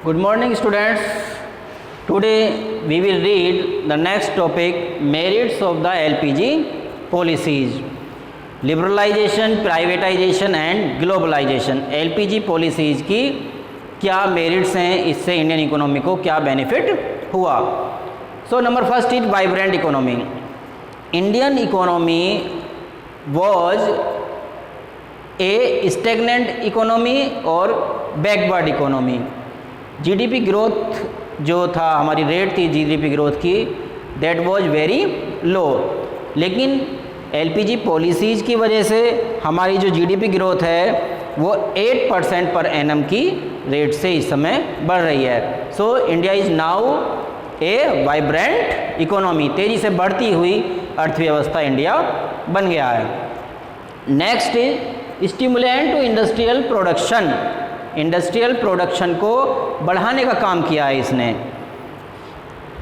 Good morning, students. Today we will read the next topic, merits of the LPG policies. Liberalisation, privatisation and globalisation. LPG policies की क्या merits हैं, इससे Indian economy को क्या benefit हुआ। So number first is vibrant economy. Indian economy was a stagnant economy और backward economy. GDP growth जो था, हमारी रेट थी जीडीपी ग्रोथ की, दैट वाज वेरी लो। लेकिन एलपीजी पॉलिसीज़ की वजह से हमारी जो जीडीपी ग्रोथ है वो 8% पर एनम की रेट से इस समय बढ़ रही है। So India is now a vibrant economy, तेज़ी से बढ़ती हुई अर्थव्यवस्था इंडिया बन गया है। Next is stimulant to industrial production. Industrial production को बढ़ाने का काम किया है इसने।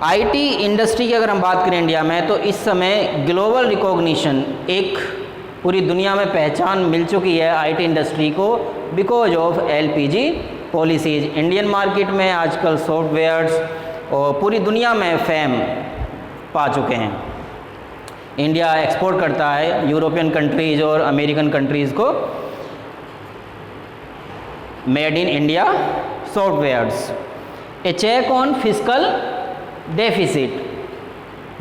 आईटी इंडस्ट्री की अगर हम बात करें इंडिया में, तो इस समय ग्लोबल रिकॉग्निशन, एक पूरी दुनिया में पहचान मिल चुकी है आईटी इंडस्ट्री को because of LPG policies. Indian market में आजकल सॉफ्टवेयर्स और पूरी दुनिया में फेम पा चुके हैं। इंडिया एक्सपोर्ट करता है यूरोपियन कंट्रीज़ और अमेरिकन कंट्रीज़ को made in India softwares. A check on fiscal deficit,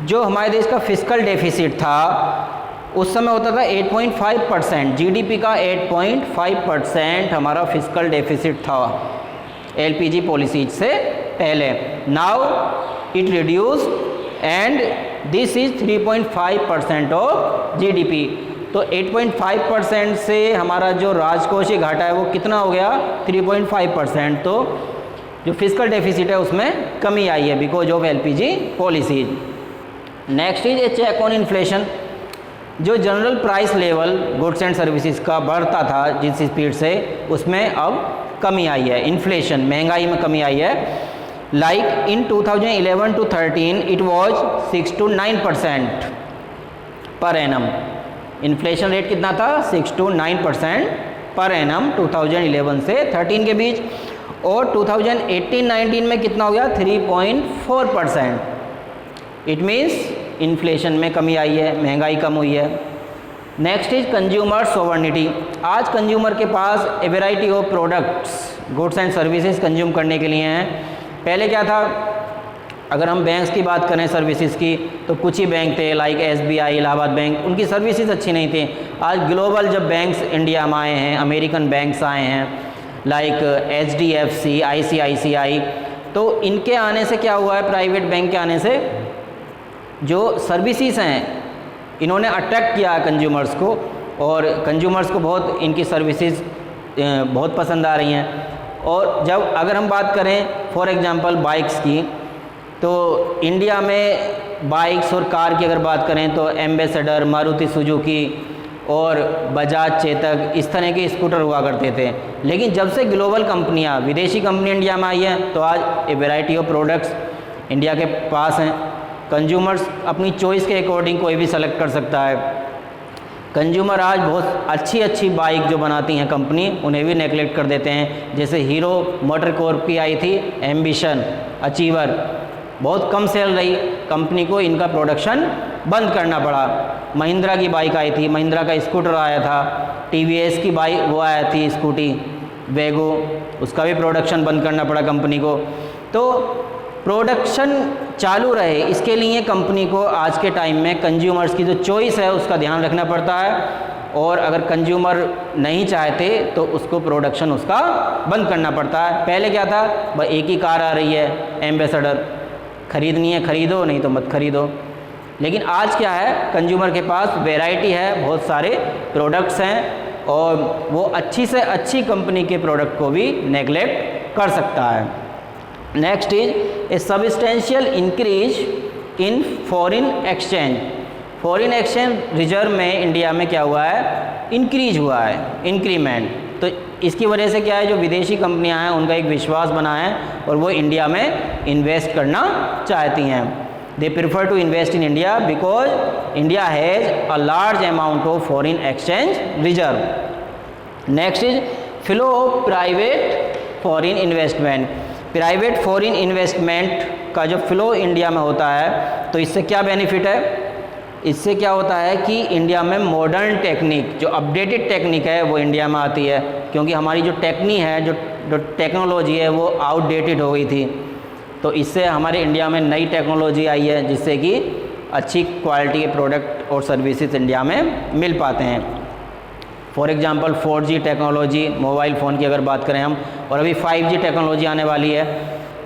जो हमारे देश का फिस्कल डेफिसिट था उस समय होता था 8.5%, जीडीपी का 8.5% हमारा फिस्कल डेफिसिट था एलपीजी पॉलिसीज से पहले। Now it reduce and this is 3.5% of GDP. तो 8.5% से हमारा जो राजकोषीय घाटा है वो कितना हो गया, 3.5%। तो जो फिस्कल डेफिसिट है उसमें कमी आई है because of LPG policies. Next is a check on inflation. जो general price level goods and services का बढ़ता था जिस स्पीड से, उसमें अब कमी आई है। इन्फ्लेशन, महंगाई में कमी आई है। Like in 2011 to 13 it was 6 to 9% per annum. Inflation rate कितना था, 6 to 9% पर एनम 2011 से 13 के बीच। और 2018-19 में कितना हो गया, 3.4%। इट मीन्स इन्फ्लेशन में कमी आई है, महंगाई कम हुई है। Next is consumer sovereignty. आज कंज्यूमर के पास a variety of products, goods and services consume करने के लिए हैं। पहले क्या था, अगर हम बैंक्स की बात करें सर्विसेज की, तो कुछ ही बैंक थे लाइक एसबीआई, इलाहाबाद बैंक, उनकी सर्विसेज अच्छी नहीं थी। आज ग्लोबल जब बैंक्स इंडिया में आए हैं, अमेरिकन बैंक्स आए हैं लाइक एचडीएफसी, आईसीआईसीआई, तो इनके आने से क्या हुआ है, प्राइवेट बैंक के आने से जो सर्विसेज हैं इन्होंने अट्रैक्ट किया है कंज्यूमर्स को, और कंज्यूमर्स को बहुत इनकी सर्विसेज बहुत पसंद आ रही हैं। और जब अगर हम बात करें फॉर एग्जांपल बाइक्स की, तो इंडिया में बाइक्स और कार की अगर बात करें तो एम्बेसडर, मारुति सुजुकी और बजाज चेतक, इस तरह के स्कूटर हुआ करते थे। लेकिन जब से ग्लोबल कंपनियां, विदेशी कंपनी इंडिया में आई हैं, तो आज ए वैरायटी ऑफ प्रोडक्ट्स इंडिया के पास हैं। कंज्यूमर्स अपनी चॉइस के अकॉर्डिंग कोई भी सेलेक्ट कर सकता है। कंज्यूमर आज बहुत अच्छी अच्छी बाइक जो बनाती हैं कंपनी, उन्हें भी नेगलेक्ट कर देते हैं। जैसे हीरो मोटर कॉर्प की आई थी एम्बिशन, अचीवर, बहुत कम सेल रही, कंपनी को इनका प्रोडक्शन बंद करना पड़ा। महिंद्रा की बाइक आई थी, महिंद्रा का स्कूटर आया था, टीवीएस की बाइक वो आया थी स्कूटी वेगो, उसका भी प्रोडक्शन बंद करना पड़ा कंपनी को। तो प्रोडक्शन चालू रहे, इसके लिए कंपनी को आज के टाइम में कंज्यूमर्स की जो चॉइस है उसका ध्यान रखना पड़ता है। और अगर कंज्यूमर नहीं चाहते तो उसको प्रोडक्शन उसका बंद करना पड़ता है। पहले क्या था, भाई एक ही कार आ रही है एम्बेसडर, खरीदनी है खरीदो, नहीं तो मत खरीदो। लेकिन आज क्या है, कंज्यूमर के पास वैरायटी है, बहुत सारे प्रोडक्ट्स हैं, और वो अच्छी से अच्छी कंपनी के प्रोडक्ट को भी नेगलेक्ट कर सकता है। Next is A substantial increase in foreign exchange. Foreign exchange reserve में इंडिया में क्या हुआ है, इंक्रीज हुआ है, इंक्रीमेंट। तो इसकी वजह से क्या है, जो विदेशी कंपनियां हैं उनका एक विश्वास बना है और वो इंडिया में इन्वेस्ट करना चाहती हैं। They prefer to invest in India because India has a large amount of foreign exchange reserve. Next is flow of private foreign investment. Private foreign investment का जो फ्लो इंडिया में होता है, तो इससे क्या बेनिफिट है? इससे क्या होता है कि इंडिया में मॉडर्न टेक्निक, जो अपडेटेड टेक्निक है वो इंडिया में आती है, क्योंकि हमारी जो टेक्निक है, जो टेक्नोलॉजी है वो आउटडेटेड हो गई थी। तो इससे हमारे इंडिया में नई टेक्नोलॉजी आई है, जिससे कि अच्छी क्वालिटी के प्रोडक्ट और सर्विसेज इंडिया में मिल पाते हैं। For example 4G technology, mobile phone की अगर बात करें हम, और अभी 5G टेक्नोलॉजी आने वाली है।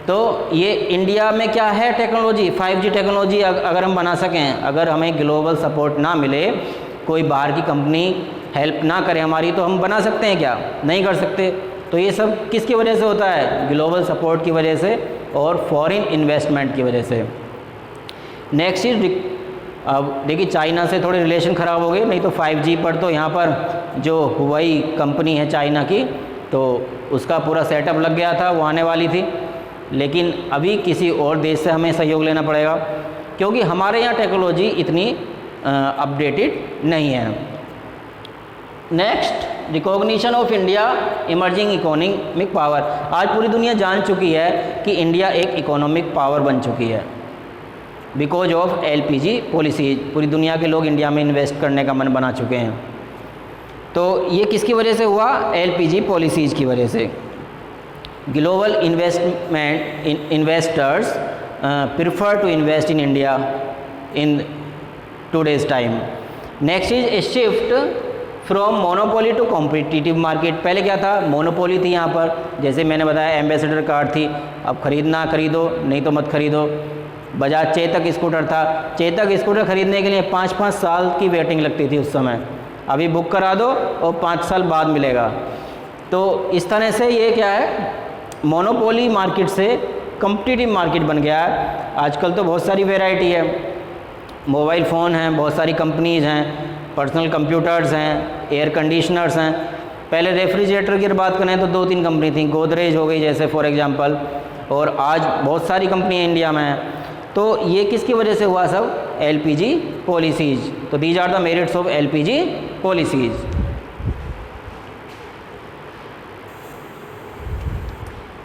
तो ये इंडिया में क्या है टेक्नोलॉजी, 5G टेक्नोलॉजी अगर हम बना सकें, अगर हमें ग्लोबल सपोर्ट ना मिले, कोई बाहर की कंपनी हेल्प ना करे हमारी, तो हम बना सकते हैं क्या? नहीं कर सकते। तो ये सब किसकी वजह से होता है? ग्लोबल सपोर्ट की वजह से और फॉरेन इन्वेस्टमेंट की वजह से। नेक्स्ट इज, अब देखिए चाइना से थोड़े रिलेशन ख़राब हो गए, नहीं तो 5G पर तो यहाँ पर जो हुवाई कंपनी है चाइना की, तो उसका पूरा सेटअप लग गया था, वो आने वाली थी। लेकिन अभी किसी और देश से हमें सहयोग लेना पड़ेगा, क्योंकि हमारे यहाँ टेक्नोलॉजी इतनी अपडेटेड नहीं है। Next, recognition of India emerging economic power. आज पूरी दुनिया जान चुकी है कि इंडिया एक इकोनॉमिक पावर बन चुकी है बिकॉज ऑफ LPG पॉलिसीज। पूरी दुनिया के लोग इंडिया में इन्वेस्ट करने का मन बना चुके हैं। तो ये किसकी वजह से हुआ? LPG पॉलिसीज़ की वजह से। Global investors prefer to invest in India in today's time. Next is a shift from monopoly to competitive market. पहले क्या था? मोनोपोली थी यहाँ पर, जैसे मैंने बताया एम्बेसडर कार्ड थी, अब खरीदना खरीदो, नहीं तो मत खरीदो। बजाज चेतक स्कूटर था, चेतक स्कूटर खरीदने के लिए 5-5 साल की वेटिंग लगती थी उस समय। अभी बुक करा दो और 5 साल बाद मिलेगा। तो इस तरह से ये क्या है, मोनोपोली मार्केट से कॉम्पिटिटिव मार्केट बन गया है। आजकल तो बहुत सारी वैरायटी है, मोबाइल फ़ोन हैं, बहुत सारी कंपनीज़ हैं, पर्सनल कंप्यूटर्स हैं, एयर कंडीशनर्स हैं। पहले रेफ्रिजरेटर की बात करें तो 2-3 कंपनी थी, गोदरेज हो गई जैसे फॉर एग्जांपल, और आज बहुत सारी कंपनियाँ इंडिया में हैं। तो ये किसकी वजह से हुआ सब? LPG policies. तो these are the merits of LPG policies.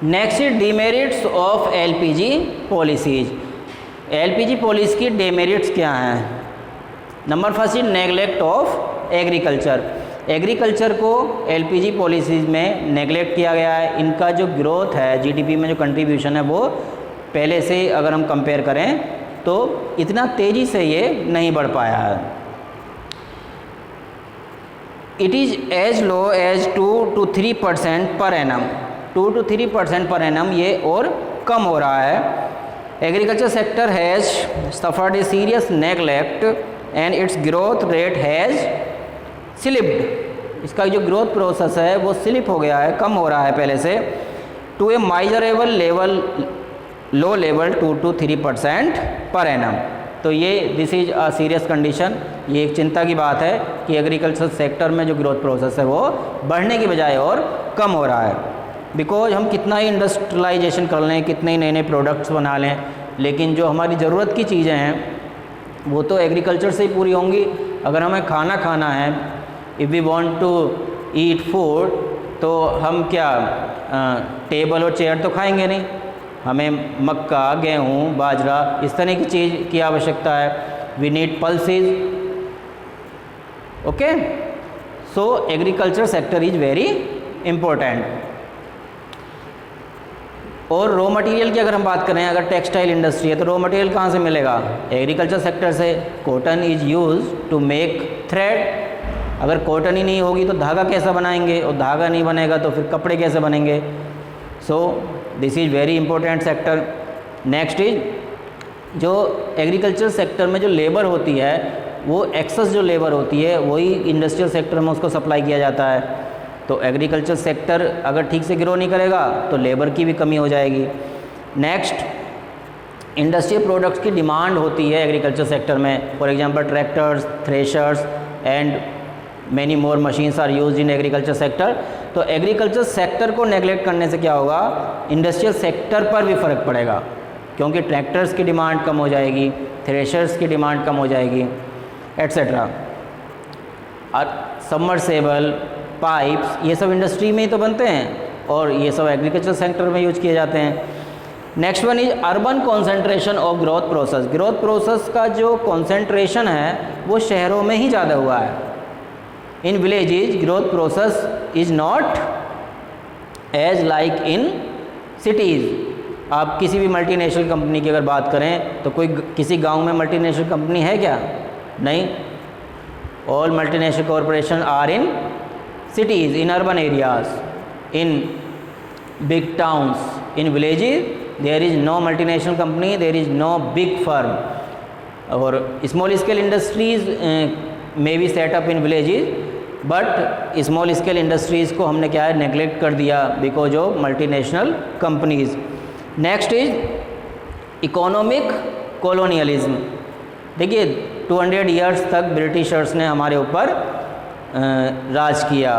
Next is demerits of LPG policies. LPG policy की डीमेरिट्स क्या हैं? Number first is neglect of agriculture. Agriculture को LPG पॉलिसीज़ में नेगलेक्ट किया गया है। इनका जो ग्रोथ है, GDP में जो कंट्रीब्यूशन है, वो पहले से अगर हम कंपेयर करें तो इतना तेज़ी से ये नहीं बढ़ पाया है। It is as low as 2 to 3% पर एनम। 2 to 3% पर एनम ये और कम हो रहा है। Agriculture sector has suffered a serious neglect and it's growth rate has slipped. इसका जो ग्रोथ प्रोसेस है वो स्लिप हो गया है, कम हो रहा है पहले से, to a miserable level, low level 2 to 3% पर एनम। तो ये this is a serious condition. ये एक चिंता की बात है कि एग्रीकल्चर सेक्टर में जो ग्रोथ प्रोसेस है वो बढ़ने की बजाय और कम हो रहा है। बिकॉज हम कितना ही इंडस्ट्रियलाइजेशन कर लें, कितने ही नए नए प्रोडक्ट्स बना लें, लेकिन जो हमारी ज़रूरत की चीज़ें हैं वो तो एग्रीकल्चर से ही पूरी होंगी। अगर हमें खाना खाना है, if we want to eat food, तो हम क्या टेबल और चेयर तो खाएंगे नहीं, हमें मक्का, गेहूँ, बाजरा, इस तरह की चीज़ की आवश्यकता है। We need pulses. Okay, so agriculture sector is very important. और रॉ मटेरियल की अगर हम बात करें, अगर टेक्सटाइल इंडस्ट्री है तो रॉ मटेरियल कहाँ से मिलेगा? एग्रीकल्चर सेक्टर से। Cotton is used to make thread. अगर कॉटन ही नहीं होगी तो धागा कैसा बनाएंगे, और धागा नहीं बनेगा तो फिर कपड़े कैसे बनेंगे? So this is very important sector. Next is, जो एग्रीकल्चर सेक्टर में जो लेबर होती है, वो एक्सेस जो लेबर होती है वही इंडस्ट्रियल सेक्टर में उसको सप्लाई किया जाता है। तो एग्रीकल्चर सेक्टर अगर ठीक से ग्रो नहीं करेगा तो लेबर की भी कमी हो जाएगी। नेक्स्ट, इंडस्ट्रियल प्रोडक्ट्स की डिमांड होती है एग्रीकल्चर सेक्टर में। For example tractors, threshers and many more machines are used in agriculture sector. तो एग्रीकल्चर सेक्टर को नेगलेक्ट करने से क्या होगा? इंडस्ट्रियल सेक्टर पर भी फ़र्क पड़ेगा, क्योंकि ट्रैक्टर्स की डिमांड कम हो जाएगी, थ्रेशर्स की डिमांड कम हो जाएगी, एट्सेट्रा। और सबमर्सेबल, पाइप्स, ये सब इंडस्ट्री में ही तो बनते हैं। और ये सब एग्रीकल्चर सेक्टर में यूज किए जाते हैं। Next one is urban concentration of growth process. Growth process का जो कॉन्सेंट्रेशन है वो शहरों में ही ज़्यादा हुआ है। In villages growth process is not as like in cities. आप किसी भी मल्टीनेशनल कंपनी की अगर बात करें तो कोई किसी गांव में मल्टीनेशनल कंपनी है क्या? नहीं। All multinational corporation are in cities, in urban areas, in big towns. In villages there is no multinational company, there is no big firm, or small scale industries may be set up in villages, but small scale industries को हमने क्या है neglect कर दिया because of multinational companies. Next is economic colonialism. देखिए 200 years तक Britishers ने हमारे ऊपर राज किया,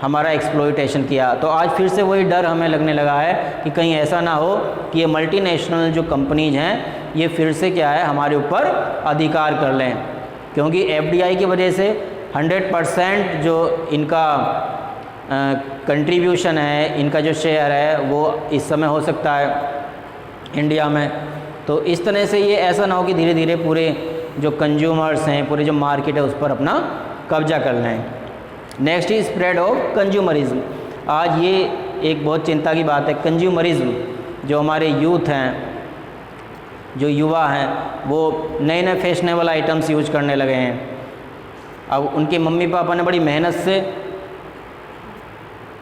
हमारा एक्सप्लॉइटेशन किया। तो आज फिर से वही डर हमें लगने लगा है कि कहीं ऐसा ना हो कि ये मल्टीनेशनल जो कंपनीज हैं ये फिर से क्या है हमारे ऊपर अधिकार कर लें, क्योंकि एफडीआई की वजह से 100% जो इनका कंट्रीब्यूशन है, इनका जो शेयर है वो इस समय हो सकता है इंडिया में। तो इस तरह से ये ऐसा ना हो कि धीरे धीरे पूरे जो कंज्यूमर्स हैं, पूरे जो मार्केट है उस पर अपना कब्जा कर लें। Next is spread of consumerism. आज ये एक बहुत चिंता की बात है, कंज्यूमरिज्म। जो हमारे यूथ हैं, जो युवा हैं, वो नए नए फैशनेबल आइटम्स यूज करने लगे हैं। अब उनके मम्मी पापा ने बड़ी मेहनत से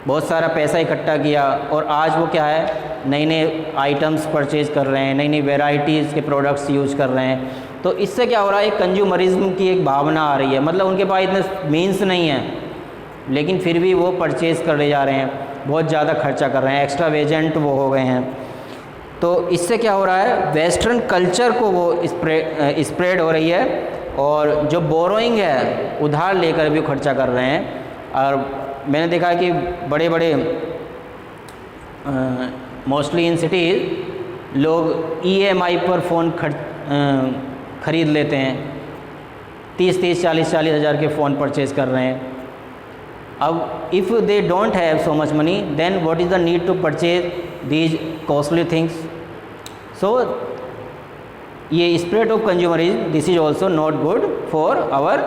बहुत सारा पैसा इकट्ठा किया और आज वो क्या है नए नए आइटम्स परचेज़ कर रहे हैं, नई नई वेराइटीज़ के प्रोडक्ट्स यूज़ कर रहे हैं। तो इससे क्या हो रहा है, कंज्यूमरिज्म की एक भावना आ रही है। मतलब उनके पास इतने मीन्स नहीं हैं लेकिन फिर भी वो परचेज़ करने जा रहे हैं, बहुत ज़्यादा खर्चा कर रहे हैं, एक्स्ट्रा वेजेंट वो हो गए हैं। तो इससे क्या हो रहा है, वेस्टर्न कल्चर को वो स्प्रेड हो रही है और जो बोरोइंग है, उधार लेकर भी खर्चा कर रहे हैं। और मैंने देखा है कि बड़े बड़े मोस्टली इन सिटीज़ लोग EMI पर फ़ोन ख़रीद लेते हैं, 30-30, 40-40 हज़ार के फ़ोन परचेज़ कर रहे हैं। अब if they don't have so much money then what is the need to purchase these costly things. So ये spread of consumerism this is also not good for our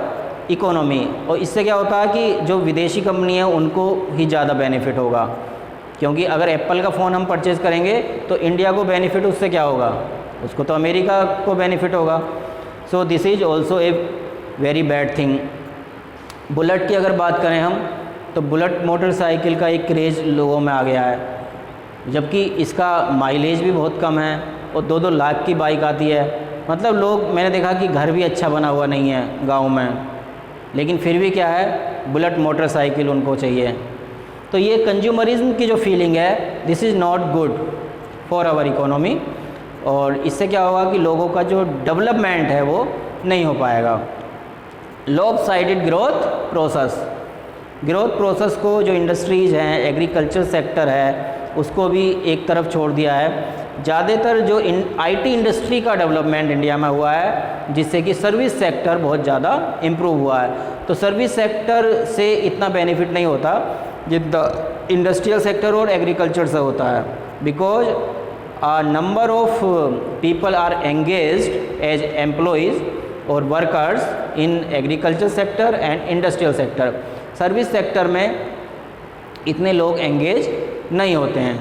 economy. और इससे क्या होता है कि जो विदेशी कंपनी है उनको ही ज़्यादा बेनिफिट होगा, क्योंकि अगर एप्पल का फ़ोन हम परचेज़ करेंगे तो इंडिया को बेनिफिट उससे क्या होगा, उसको तो अमेरिका को बेनिफिट होगा। So this is also a very bad thing. Bullet की अगर बात करें हम तो बुलेट मोटरसाइकिल का एक क्रेज़ लोगों में आ गया है, जबकि इसका माइलेज भी बहुत कम है और 2-2 लाख की बाइक आती है। मतलब लोग, मैंने देखा कि घर भी अच्छा बना हुआ नहीं है गांव में, लेकिन फिर भी क्या है बुलेट मोटरसाइकिल उनको चाहिए। तो ये कंज्यूमरिज्म की जो फीलिंग है this is not good for our economy, और इससे क्या होगा कि लोगों का जो डेवलपमेंट है वो नहीं हो पाएगा। Lopsided growth process, growth process को जो इंडस्ट्रीज़ हैं, एग्रीकल्चर सेक्टर है, उसको भी एक तरफ छोड़ दिया है। ज़्यादातर जो IT इंडस्ट्री का डेवलपमेंट इंडिया में हुआ है, जिससे कि सर्विस सेक्टर बहुत ज़्यादा इम्प्रूव हुआ है। तो सर्विस सेक्टर से इतना बेनिफिट नहीं होता जितना इंडस्ट्रियल सेक्टर और एग्रीकल्चर से होता है, because a number of people are engaged as employees or workers in agriculture sector and industrial sector। Service sector में इतने लोग एंगेज नहीं होते हैं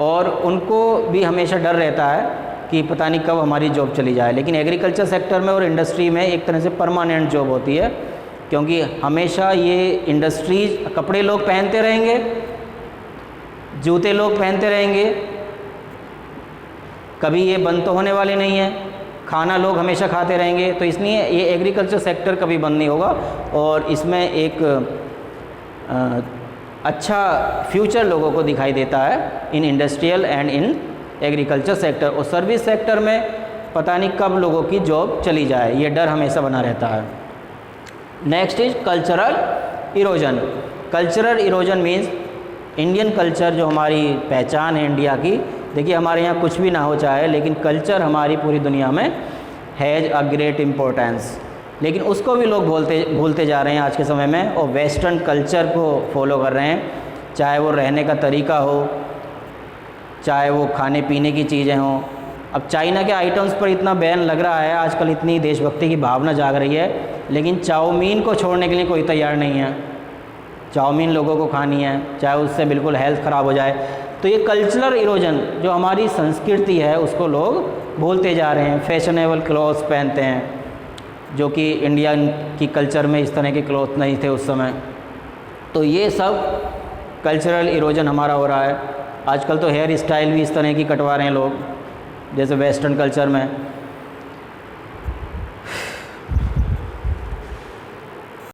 और उनको भी हमेशा डर रहता है कि पता नहीं कब हमारी जॉब चली जाए। लेकिन एग्रीकल्चर सेक्टर में और इंडस्ट्री में एक तरह से परमानेंट जॉब होती है, क्योंकि हमेशा ये इंडस्ट्रीज, कपड़े लोग पहनते रहेंगे, जूते लोग पहनते रहेंगे, कभी ये बंद तो होने वाले नहीं है, खाना लोग हमेशा खाते रहेंगे। तो इसलिए ये एग्रीकल्चर सेक्टर कभी बंद नहीं होगा और इसमें एक अच्छा फ्यूचर लोगों को दिखाई देता है in industrial and in agriculture sector. और सर्विस सेक्टर में पता नहीं कब लोगों की जॉब चली जाए, ये डर हमेशा बना रहता है। Next is cultural erosion. Cultural erosion means Indian culture, जो हमारी पहचान है इंडिया की। देखिए हमारे यहाँ कुछ भी ना हो चाहे, लेकिन कल्चर हमारी पूरी दुनिया में हैज़ अ ग्रेट इम्पोर्टेंस, लेकिन उसको भी लोग भूलते जा रहे हैं आज के समय में और वेस्टर्न कल्चर को फॉलो कर रहे हैं। चाहे वो रहने का तरीका हो, चाहे वो खाने पीने की चीज़ें हों। अब चाइना के आइटम्स पर इतना बैन लग रहा है आजकल, इतनी देशभक्ति की भावना जाग रही है, लेकिन चाउमीन को छोड़ने के लिए कोई तैयार नहीं है। चाउमीन लोगों को खानी है, चाहे उससे बिल्कुल हेल्थ ख़राब हो जाए। तो ये कल्चरल इरोजन, जो हमारी संस्कृति है उसको लोग भूलते जा रहे हैं। फैशनेबल क्लॉथ्स पहनते हैं, जो कि इंडिया की कल्चर में इस तरह के क्लॉथ नहीं थे उस समय। तो ये सब कल्चरल इरोजन हमारा हो रहा है। आजकल तो हेयर स्टाइल भी इस तरह की कटवा रहे हैं लोग, जैसे वेस्टर्न कल्चर में।